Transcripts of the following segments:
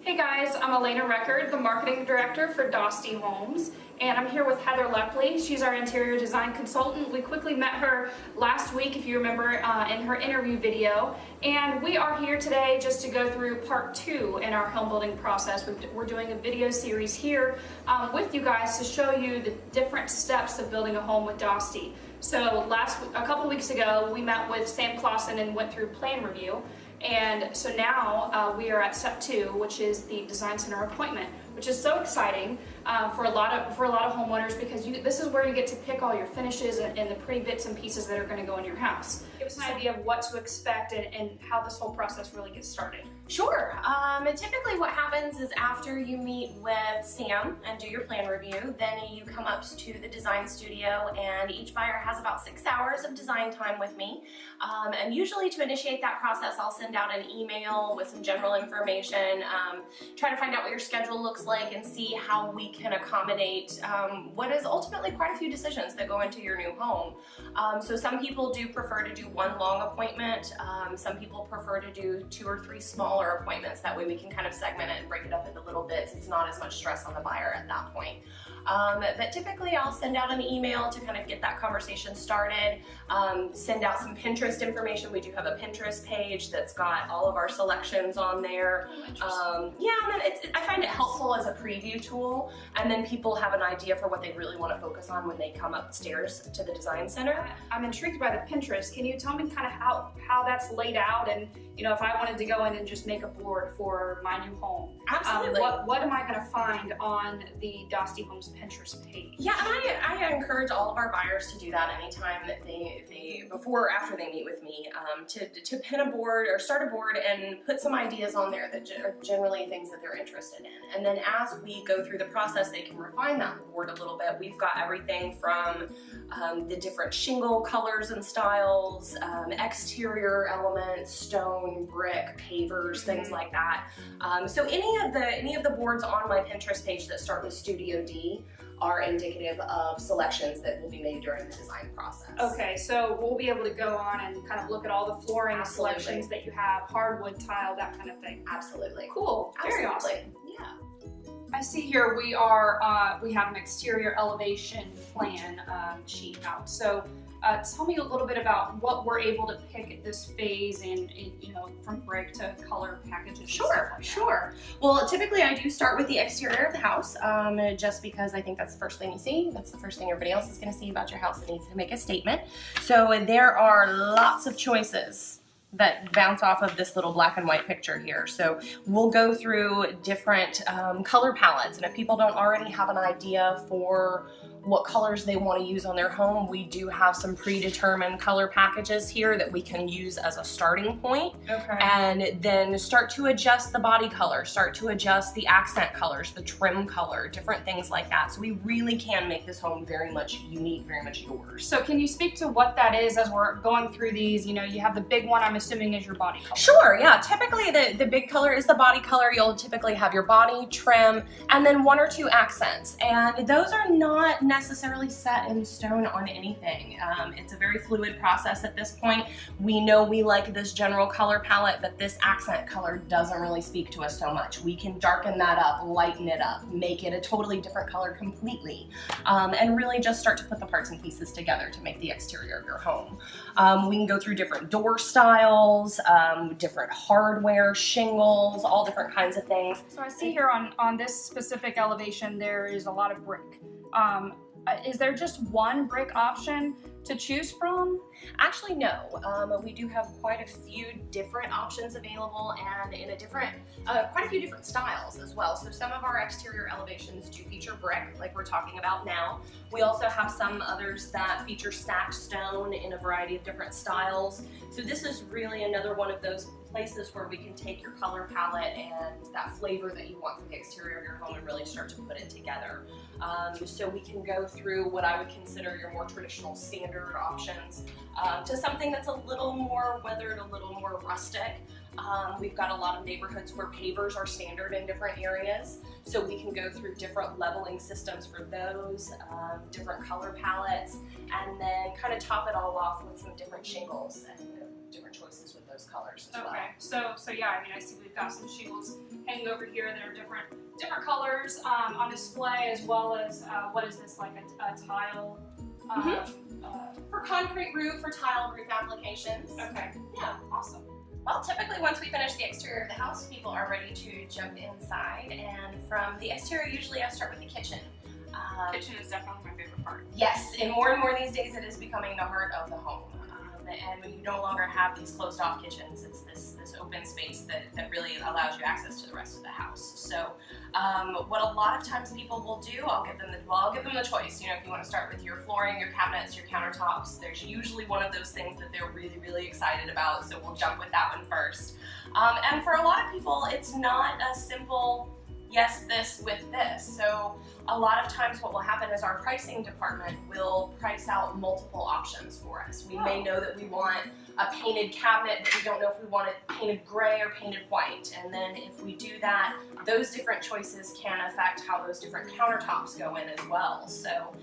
Hey guys, I'm Elena Record, the Marketing Director for Dostie Homes, and I'm here with Heather Lepley. She's our interior design consultant. We quickly met her last week, if you remember, in her interview video, and we are here today just to go through part 2 in our home building process. We're doing a video series here with you guys to show you the different steps of building a home with Dostie. So a couple weeks ago, we met with Sam Clausen and went through plan review. And so now we are at step 2, which is the design center appointment, which is so exciting for a lot of homeowners because this is where you get to pick all your finishes and the pretty bits and pieces that are going to go in your house. Give us an idea of what to expect and how this whole process really gets started. Sure. Typically what happens is after you meet with Sam and do your plan review, then you come up to the design studio, and each buyer has about 6 hours of design time with me. And usually to initiate that process, I'll send out an email with some general information, try to find out what your schedule looks like and see how we can accommodate what is ultimately quite a few decisions that go into your new home. So some people do prefer to do one long appointment. Some people prefer to do 2 or 3 smaller appointments. That way we can kind of segment it and break it up into little bits. It's not as much stress on the buyer at that point. But typically I'll send out an email to kind of get that conversation started, send out some Pinterest information. We do have a Pinterest page that's got all of our selections on there. Yeah, and then I find it helpful as a preview tool, and then people have an idea for what they really want to focus on when they come upstairs to the design center. I'm intrigued by the Pinterest. Can you tell me kind of how that's laid out, and if I wanted to go in and just make a board for my new home? Absolutely. What am I going to find on the Dostie Homes Pinterest page? Yeah, and I encourage all of our buyers to do that anytime that they before or after they meet with me, to pin a board or start a board and put some ideas on there that are generally things that they're interested in. And then as we go through the process, they can refine that board a little bit. We've got everything from the different shingle colors and styles, exterior elements, stone, brick, pavers, things like that. So any of the boards on my Pinterest page that start with Studio D are indicative of selections that will be made during the design process. Okay, so we'll be able to go on and kind of look at all the flooring Absolutely. selections that you have, hardwood, tile, that kind of thing. Absolutely. Cool. Very Absolutely. awesome. Yeah. I see here we have an exterior elevation plan sheet out. So tell me a little bit about what we're able to pick at this phase and from brick to color packages. Sure. Well, typically I do start with the exterior of the house, just because I think that's the first thing you see. That's the first thing everybody else is going to see about your house that needs to make a statement. So there are lots of choices that bounce off of this little black and white picture here. So we'll go through different color palettes, and if people don't already have an idea for what colors they want to use on their home, we do have some predetermined color packages here that we can use as a starting point. Okay. And then start to adjust the body color, start to adjust the accent colors, the trim color, different things like that. So we really can make this home very much unique, very much yours. So can you speak to what that is as we're going through these? You have the big one, I'm assuming, is your body color. Sure, yeah. Typically the big color is the body color. You'll typically have your body, trim, and then 1 or 2 accents. And those are not necessarily set in stone on anything. It's a very fluid process at this point. We know we like this general color palette, but this accent color doesn't really speak to us so much. We can darken that up, lighten it up, make it a totally different color completely, and really just start to put the parts and pieces together to make the exterior of your home. We can go through different door styles, different hardware, shingles, all different kinds of things. So I see here on this specific elevation there is a lot of brick. Is there just one brick option to choose from? Actually, no. We do have quite a few different options available, and in quite a few different styles as well. So some of our exterior elevations do feature brick, like we're talking about now. We also have some others that feature stacked stone in a variety of different styles. So this is really another one of those places where we can take your color palette and that flavor that you want for the exterior of your home and really start to put it together. So we can go through what I would consider your more traditional standard options to something that's a little more weathered, a little more rustic. We've got a lot of neighborhoods where pavers are standard in different areas, so we can go through different leveling systems for those, different color palettes, and then kind of top it all off with some different shingles and different choices with those colors as well. Okay, so yeah, I mean, I see we've got some shingles hanging over here that are different colors on display, as well as what is this, like a tile? For concrete roof or tile roof applications. Okay, Yeah. awesome. Well, typically once we finish the exterior of the house, people are ready to jump inside, and from the exterior, usually I start with the kitchen. Kitchen is definitely my favorite part. Yes, and more these days it is becoming the heart of the home. And when you no longer have these closed off kitchens, it's this open space that really allows you access to the rest of the house. So what a lot of times people will do, I'll give them the choice. You know, if you want to start with your flooring, your cabinets, your countertops, there's usually one of those things that they're really, really excited about. So we'll jump with that one first. And for a lot of people, it's not a simple yes, this with this. So a lot of times what will happen is our pricing department will price out multiple options for us. We may know that we want a painted cabinet, but we don't know if we want it painted gray or painted white. And then if we do that, those different choices can affect how those different countertops go in as well. So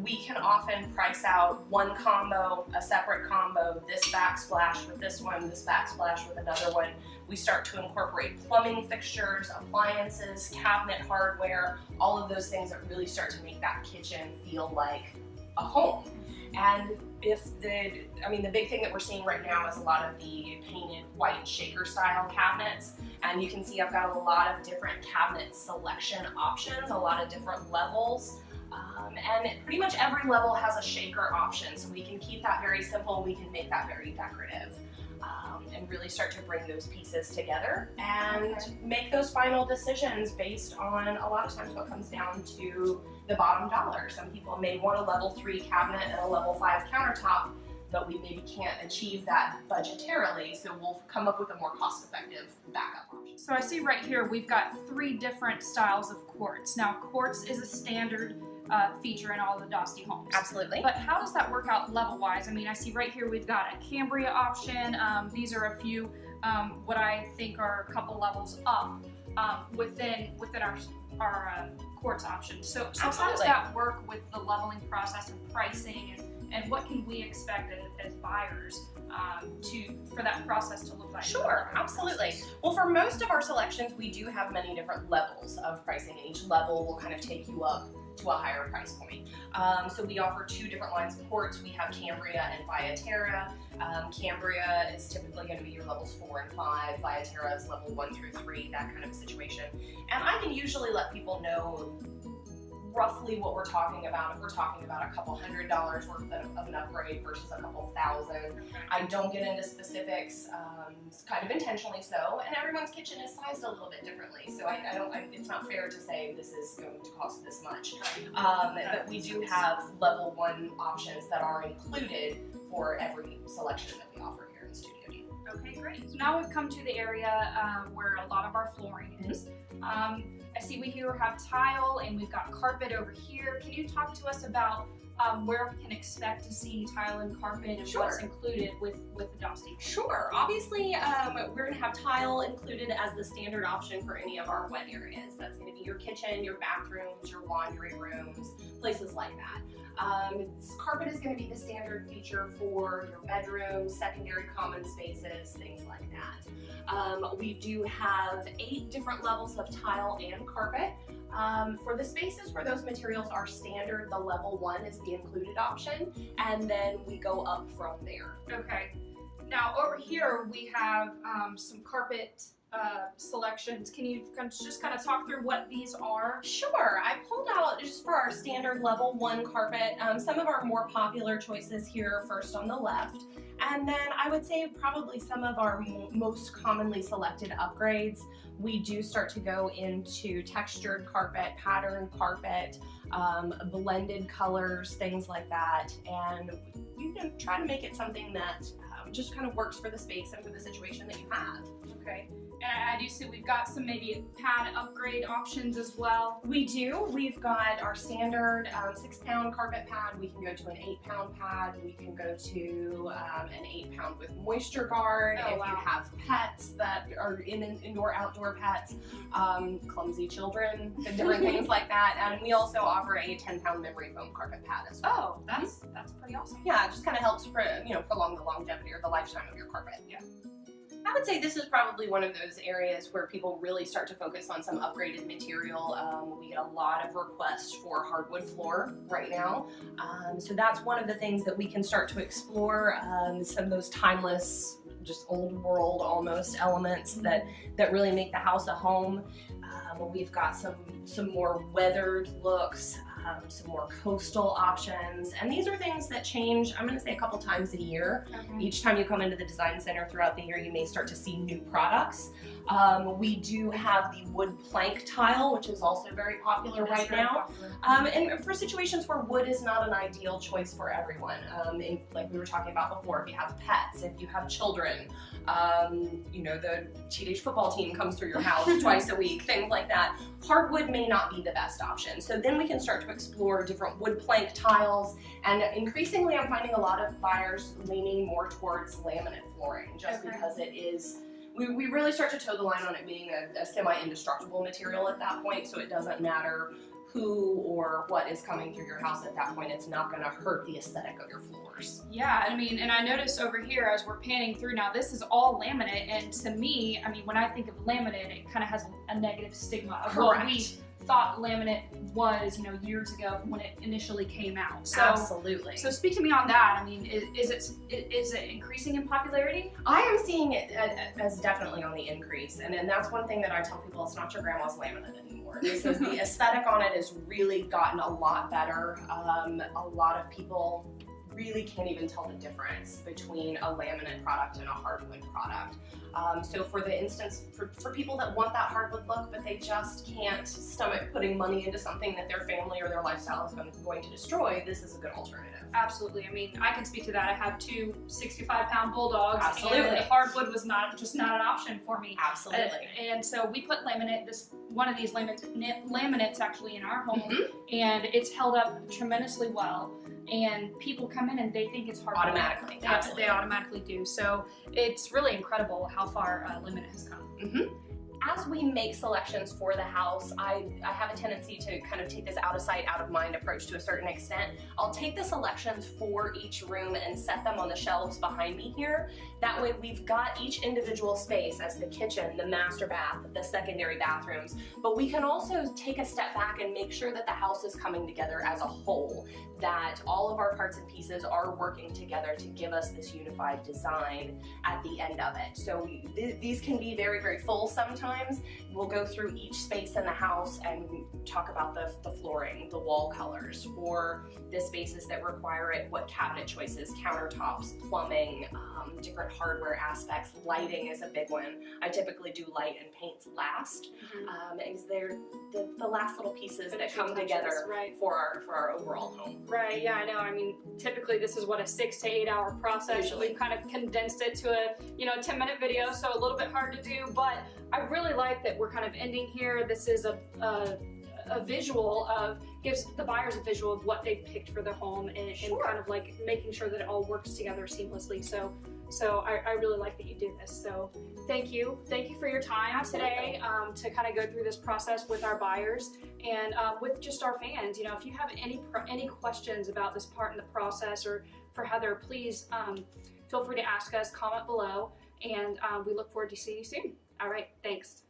we can often price out one combo, a separate combo, this backsplash with this one, this backsplash with another one. We start to incorporate plumbing fixtures, appliances, cabinet hardware, all of those things that really start to make that kitchen feel like a home. And the big thing that we're seeing right now is a lot of the painted white shaker style cabinets. And you can see I've got a lot of different cabinet selection options, a lot of different levels. And pretty much every level has a shaker option, so we can keep that very simple, we can make that very decorative, and really start to bring those pieces together and make those final decisions based on, a lot of times, what comes down to the bottom dollar. Some people may want a level 3 cabinet and a level 5 countertop, but we maybe can't achieve that budgetarily, so we'll come up with a more cost-effective backup option. So I see right here we've got 3 different styles of quartz. Now quartz is a standard feature in all the Dostie homes. Absolutely. But how does that work out level-wise? I mean, I see right here we've got a Cambria option. These are a few, what I think are a couple levels up within our quartz option. So how does that work with the leveling process and pricing, and what can we expect as buyers for that process to look like? Sure, absolutely. Well, for most of our selections, we do have many different levels of pricing, and each level will kind of take you up to a higher price point. So we offer 2 different lines of quartz. We have Cambria and Viaterra. Cambria is typically going to be your levels 4 and 5. Viaterra is level 1 through 3, that kind of situation. And I can usually let people know roughly what we're talking about. If we're talking about a couple $100 worth of an upgrade versus a couple thousand. I don't get into specifics, kind of intentionally so, and everyone's kitchen is sized a little bit differently, so it's not fair to say this is going to cost this much. But we do have level 1 options that are included for every selection that we offer here in Studio D. Okay, great. So now we've come to the area where a lot of our flooring is. I see we here have tile and we've got carpet over here. Can you talk to us about where we can expect to see tile and carpet and what's included with the Dostie? Sure. Obviously, we're going to have tile included as the standard option for any of our wet areas. That's going to be your kitchen, your bathrooms, your laundry rooms, places like that. Carpet is going to be the standard feature for your bedrooms, secondary common spaces, things like that. We do have 8 different levels of tile and carpet. For the spaces where those materials are standard, the level 1 is the included option, and then we go up from there. Okay. Now over here we have some carpet selections. Can you just kind of talk through what these are? Sure. I pulled out, just for our standard level 1 carpet, some of our more popular choices here first on the left. And then I would say probably some of our most commonly selected upgrades. We do start to go into textured carpet, patterned carpet, blended colors, things like that. And you can try to make it something that just kind of works for the space and for the situation that you have. Okay. And I do see we've got some maybe pad upgrade options as well. We do. We've got our standard 6-pound carpet pad. We can go to an 8-pound pad. We can go to an 8-pound with moisture guard. Oh, if wow. you have pets that are indoor-outdoor pets, clumsy children, different things like that. And we also offer a 10-pound memory foam carpet pad as well. Oh, that's pretty awesome. Yeah, it just kind of helps prolong the longevity or the lifetime of your carpet. Yeah. I would say this is probably one of those areas where people really start to focus on some upgraded material. We get a lot of requests for hardwood floor right now. So that's one of the things that we can start to explore, some of those timeless, just old world almost elements that really make the house a home. We've got some more weathered looks, some more coastal options, and these are things that change, I'm going to say a couple times a year. Okay. Each time you come into the design center throughout the year, you may start to see new products. We do have the wood plank tile, which is also very popular right now. And for situations where wood is not an ideal choice for everyone, like we were talking about before, if you have pets, if you have children, you know, the teenage football team comes through your house twice a week, things like that, hardwood may not be the best option. So then we can start to explore different wood plank tiles, and increasingly I'm finding a lot of buyers leaning more towards laminate flooring, just because it is, we really start to toe the line on it being a semi-indestructible material at that point, so it doesn't matter who or what is coming through your house at that point. It's not going to hurt the aesthetic of your floors. Yeah, I mean, and I noticed over here as we're panning through now, this is all laminate, and to me, I mean, when I think of laminate, it kind of has a negative stigma of what we thought laminate was, you know, years ago when it initially came out. So, absolutely. So speak to me on that. I mean, is it increasing in popularity? I am seeing it as definitely on the increase, and that's one thing that I tell people: it's not your grandma's laminate anymore. This is the aesthetic on it has really gotten a lot better. A lot of people really can't even tell the difference between a laminate product and a hardwood product. So for the instance, for people that want that hardwood look, but they just can't stomach putting money into something that their family or their lifestyle is going to destroy, this is a good alternative. Absolutely. I mean, I can speak to that. I have two 65-pound bulldogs. Absolutely. And hardwood was not an option for me. Absolutely. And so we put laminate, one of these laminates actually in our home, and it's held up tremendously well. And people come in and they think it's hardwood. Automatically. They automatically do. So it's really incredible how far laminate has come. As we make selections for the house, I have a tendency to kind of take this out of sight, out of mind approach to a certain extent. I'll take the selections for each room and set them on the shelves behind me here. That way we've got each individual space as the kitchen, the master bath, the secondary bathrooms, but we can also take a step back and make sure that the house is coming together as a whole, that all of our parts and pieces are working together to give us this unified design at the end of it. So these can be very, very full sometimes. We'll go through each space in the house and talk about the flooring, the wall colors, for the spaces that require it, what cabinet choices, countertops, plumbing, different hardware aspects. Lighting is a big one. I typically do light and paints last, because they're the last little pieces that come together for our overall home. Right, yeah, I know. I mean, typically this is what, a 6 to 8 hour process. Usually. We've kind of condensed it to a 10-minute video, so a little bit hard to do, but I really like that we're kind of ending here. This is a visual of, gives the buyers a visual of what they've picked for their home, and kind of like making sure that it all works together seamlessly. So I really like that you do this. So thank you for your time today, to kind of go through this process with our buyers and with just our fans. You know, if you have any questions about this part in the process or for Heather, please feel free to ask us, comment below, and we look forward to seeing you soon. All right, thanks.